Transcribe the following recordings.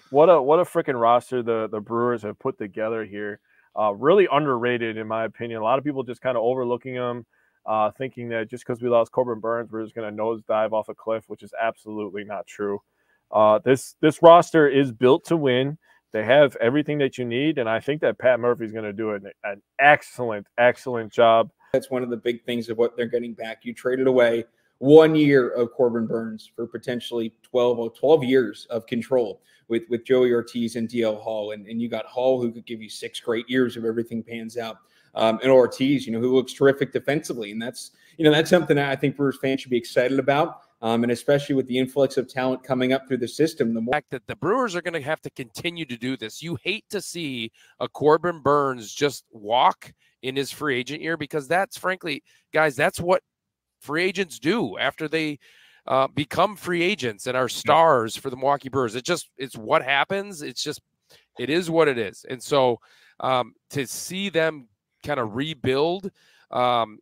What a freaking roster the Brewers have put together here. Really underrated in my opinion. A lot of people just kind of overlooking them, thinking that just because we lost Corbin Burns, we're just going to nosedive off a cliff, which is absolutely not true. This roster is built to win. They have everything that you need, and I think that Pat Murphy is going to do an excellent job. That's one of the big things of what they're getting back. You traded away 1 year of Corbin Burns for potentially 12 years of control with Joey Ortiz and DL Hall. And you got Hall, who could give you 6 great years if everything pans out. And Ortiz, who looks terrific defensively. And that's something that I think Brewers fans should be excited about. And especially with the influx of talent coming up through the system. The fact that the Brewers are going to have to continue to do this. You hate to see a Corbin Burns just walk in his free agent year, because that's, frankly, guys, that's what free agents do after they become free agents and are stars for the Milwaukee Brewers. It's what happens. It is what it is. And so to see them kind of rebuild,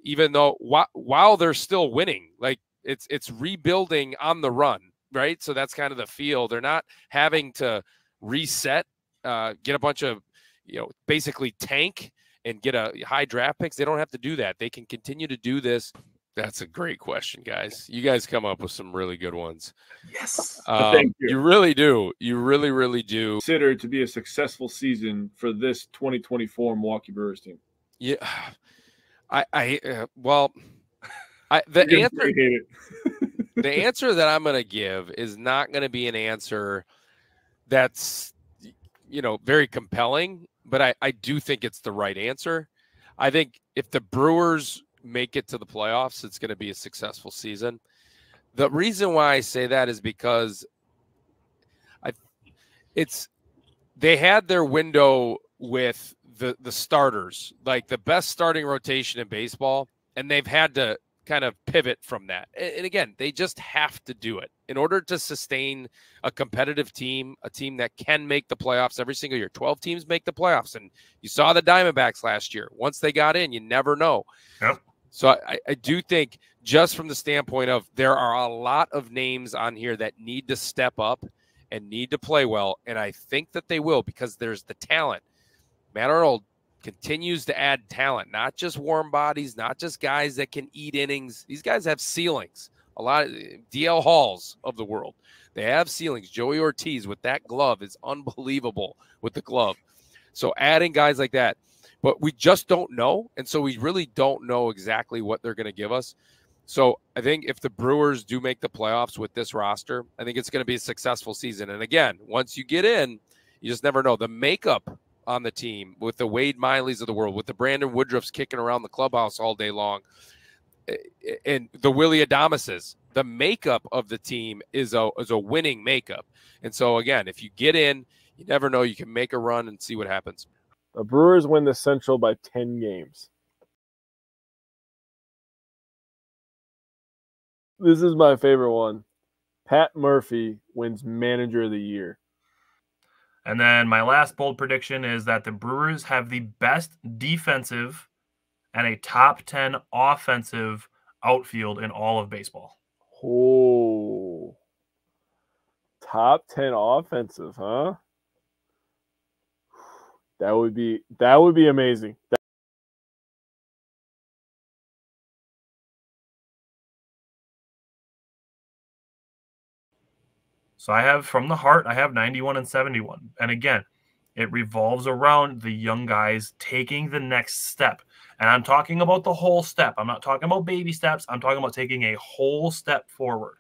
even though while they're still winning, like it's rebuilding on the run, right? So that's kind of the feel. They're not having to reset, get a bunch of, basically tank and get a high draft picks. They don't have to do that. They can continue to do this. That's a great question, guys. You guys come up with some really good ones. Yes. Thank you. You really do. You really, really do. Consider it to be a successful season for this 2024 Milwaukee Brewers team. Yeah. The answer that I'm going to give is not going to be an answer that's, very compelling, but I do think it's the right answer. I think if the Brewers make it to the playoffs, it's going to be a successful season. The reason why I say that is because they had their window with the starters, like the best starting rotation in baseball, and they've had to kind of pivot from that. And again, they just have to do it in order to sustain a competitive team, a team that can make the playoffs every single year. 12 teams make the playoffs, and you saw the Diamondbacks last year. Once they got in, you never know. Yep. So I do think, just from the standpoint of, there are a lot of names on here that need to step up and need to play well, and I think that they will, because there's the talent. Matt Arnold continues to add talent, not just warm bodies, not just guys that can eat innings. These guys have ceilings. A lot of DL Halls of the world, they have ceilings. Joey Ortiz with that glove is unbelievable with the glove. So adding guys like that, but we just don't know. And so we really don't know exactly what they're going to give us. So I think if the Brewers do make the playoffs with this roster, I think it's going to be a successful season. And again, once you get in, you just never know. The makeup on the team, with the Wade Mileys of the world, with the Brandon Woodruffs kicking around the clubhouse all day long, and the Willie Adamases, the makeup of the team is a winning makeup. And so again, if you get in, you never know, you can make a run and see what happens. The Brewers win the Central by 10 games. This is my favorite one. Pat Murphy wins Manager of the Year. And then my last bold prediction is that the Brewers have the best defensive and a top 10 offensive outfield in all of baseball. Oh, top 10 offensive, huh? That would be amazing. So I have, from the heart, I have 91 and 71. And again, it revolves around the young guys taking the next step. And I'm talking about the whole step. I'm not talking about baby steps. I'm talking about taking a whole step forward.